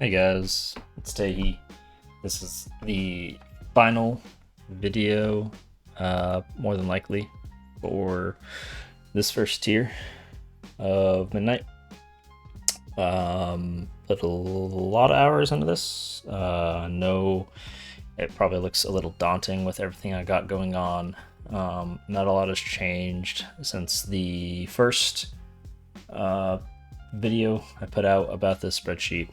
Hey guys, it's Tehi. This is the final video, more than likely, for this first tier of Midnight. Put a lot of hours into this. I know it probably looks a little daunting with everything I got going on. Not a lot has changed since the first video I put out about this spreadsheet.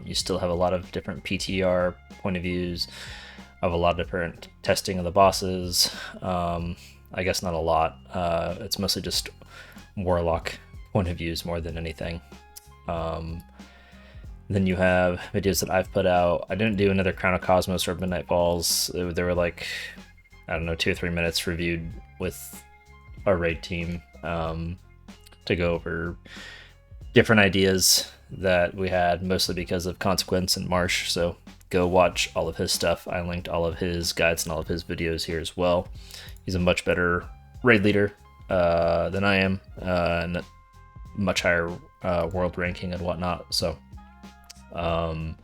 You still have a lot of different PTR point of views, of a lot of different testing of the bosses. I guess not a lot. It's mostly just Warlock point of views more than anything. Then you have videos that I've put out. I didn't do another Crown of Cosmos or Midnight Falls. They were like, I don't know, 2 or 3 minutes reviewed with our raid team to go over different ideas that we had, mostly because of Consequence and Marsh. So go watch all of his stuff. I linked all of his guides and all of his videos here as well. He's a much better raid leader than I am, and much higher world ranking and whatnot. So, and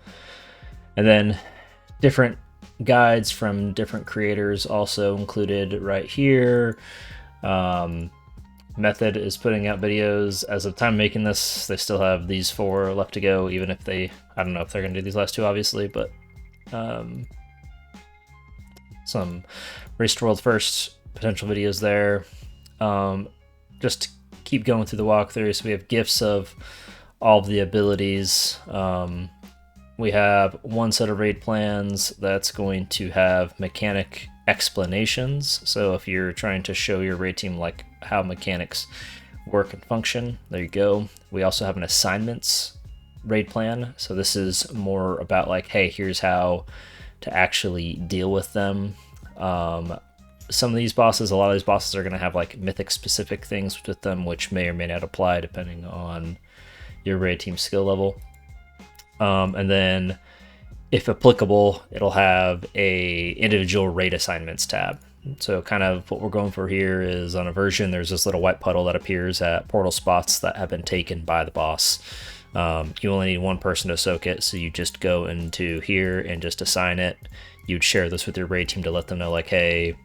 then different guides from different creators also included right here. Method is putting out videos. As of time making this, they still have these 4 left to go, even if I don't know if they're going to do these last 2, obviously, but some Race to World First potential videos there. Just keep going through the walkthrough. So we have gifts of all of the abilities. We have one set of raid plans that's going to have mechanic explanations. So if you're trying to show your raid team like how mechanics work and function, there you go. We also have an assignments raid plan. So this is more about like, hey, here's how to actually deal with them. Some of these bosses, a lot of these bosses are going to have like mythic specific things with them, which may or may not apply depending on your raid team skill level. And then if applicable, it'll have a individual raid assignments tab. So kind of what we're going for here is on a version, there's this little white puddle that appears at portal spots that have been taken by the boss. You only need one person to soak it, so you just go into here and just assign it. You'd share this with your raid team to let them know like, hey,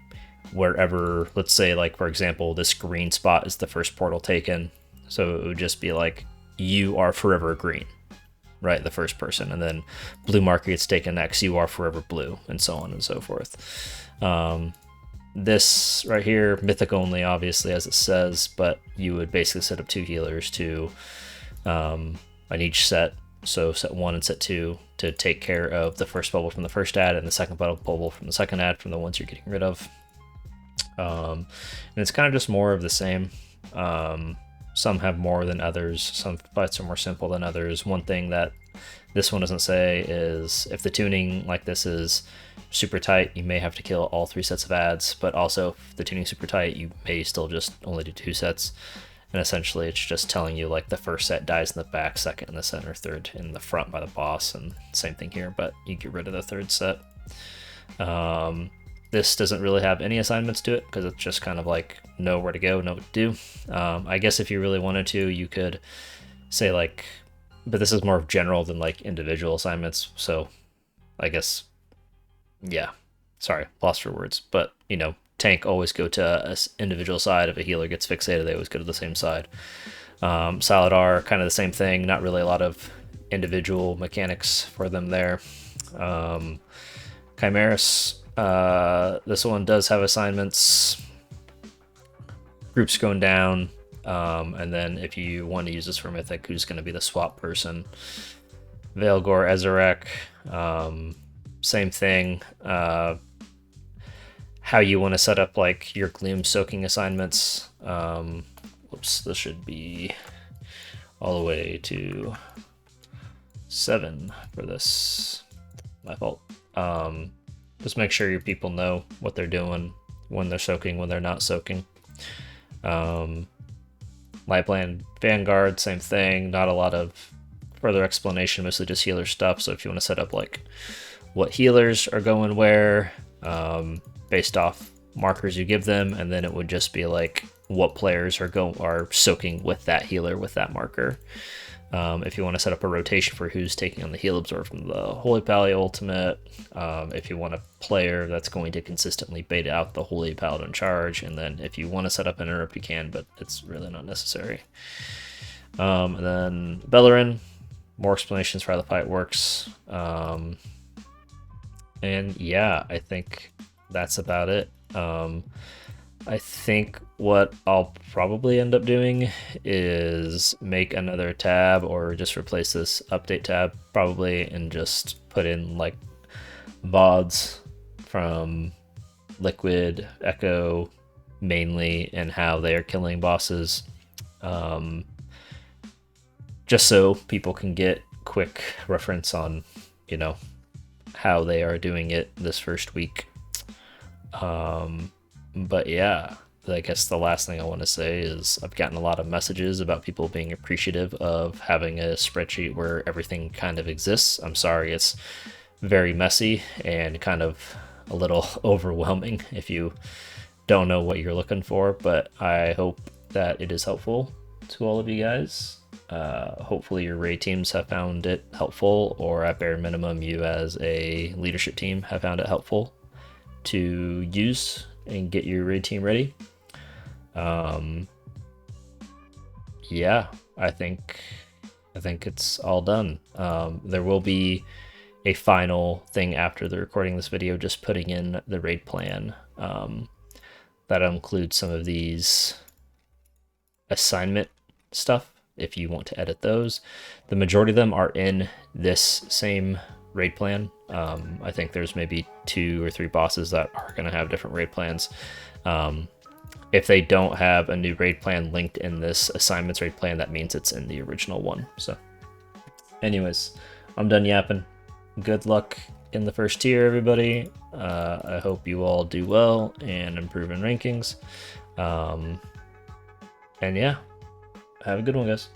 wherever, let's say like, for example, this green spot is the first portal taken. So it would just be like, you are forever green, right? The first person, and then blue marker gets taken next, you are forever blue, and so on and so forth. This right here, mythic only, obviously, as it says, but you would basically set up 2 healers to on each set. So set 1 and set 2 to take care of the first bubble from the first ad and the second bubble from the second ad from the ones you're getting rid of. And it's kind of just more of the same. Some have more than others. Some fights are more simple than others. One thing that this one doesn't say is if the tuning like this is super tight, you may have to kill all 3 sets of ads, but also if the tuning's super tight, you may still just only do 2 sets. And essentially it's just telling you like the first set dies in the back, second in the center, third in the front by the boss, and same thing here, but you get rid of the 3rd set. This doesn't really have any assignments to it because it's just kind of like know where to go, know what to do. I guess if you really wanted to, you could say like, but this is more general than like individual assignments. So I guess, yeah, sorry, lost for words. But, you know, tank always go to an individual side. If a healer gets fixated, they always go to the same side. Saladar, kind of the same thing. Not really a lot of individual mechanics for them there. Chimeras, this one does have assignments. Groups going down, and then if you want to use this for mythic, who's going to be the swap person? Veilgore, Ezerek, same thing. How you want to set up like your gloom soaking assignments. Whoops, this should be all the way to 7 for this. My fault. Just make sure your people know what they're doing when they're soaking, when they're not soaking. Lightblade Vanguard, same thing. Not a lot of further explanation, mostly just healer stuff. So if you want to set up like what healers are going where, based off markers you give them, and then it would just be like what players are soaking with that healer with that marker. If you want to set up a rotation for who's taking on the heal absorb from the Holy Pally ultimate, if you want a player that's going to consistently bait out the Holy Paladin charge, and then if you want to set up an interrupt, you can, but it's really not necessary. And then Bellerin, more explanations for how the fight works. And yeah, I think that's about it. I think what I'll probably end up doing is make another tab or just replace this update tab probably and just put in like VODs from Liquid, Echo mainly, and how they are killing bosses. Just so people can get quick reference on, you know, how they are doing it this first week. But yeah, I guess the last thing I want to say is I've gotten a lot of messages about people being appreciative of having a spreadsheet where everything kind of exists. I'm sorry, it's very messy and kind of a little overwhelming if you don't know what you're looking for, but I hope that it is helpful to all of you guys. Hopefully your raid teams have found it helpful, or at bare minimum you as a leadership team have found it helpful to use and get your raid team ready. Yeah, I think it's all done. There will be a final thing after the recording of this video, just putting in the raid plan. That'll include some of these assignment stuff if you want to edit those. The majority of them are in this same raid plan. I think there's maybe 2 or 3 bosses that are going to have different raid plans. If they don't have a new raid plan linked in this assignments raid plan, that means it's in the original one. So anyways, I'm done yapping. Good luck in the first tier, everybody. I hope you all do well and improve in rankings. And yeah, have a good one, guys.